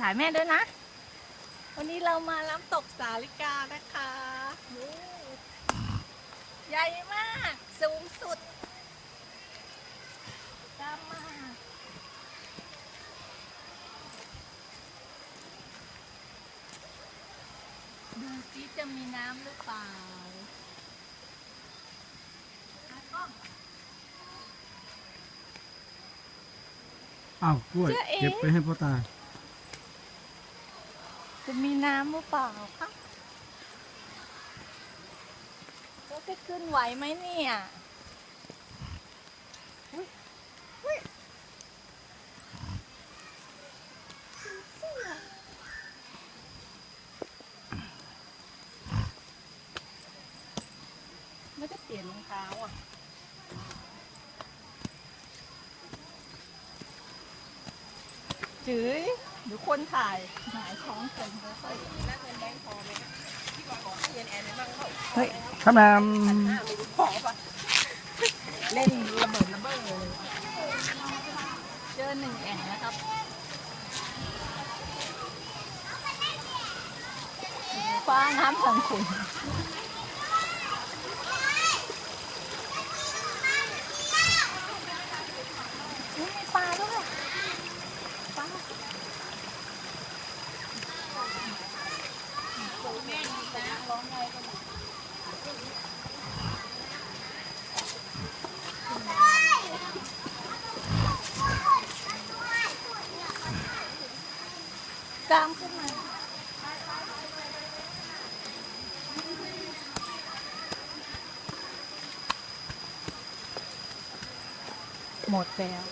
ถ่ายแม่ด้วยนะวันนี้เรามาน้ำตกสาลิกานะคะใหญ่มากสูงสุดดำมากดูซิจะมีน้ำหรือเปล่าอ้าวกล้วยเก็บไปให้พ่อตาจะมีน้ำหรือเปล่าคะเราจะขึ้นไหวไหมเนี่ยไม่ได้เปลี่ยนรองเท้าอ่ะจื๋ยหรือคนถ่ายหงายท้องกันค่อยๆนักเงินแบงค์พอไหมคะที่บอกของเงินแอนบ้างเขาเฮ้ยทำงาน ไม่รู้พอปะเล่นระเบิดระเบ้อเลยเจอ1 แอ่งนะครับฟ้าน้ำสังขุ่นมีปลาด้วยปลาแม่ดีนะร้องไงกันกล้ามขึ้นมาหมดแล้ว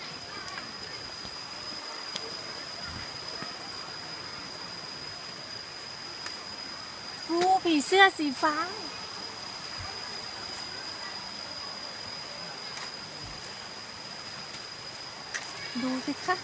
ผีเสื้อสีฟ้าดูสิคะ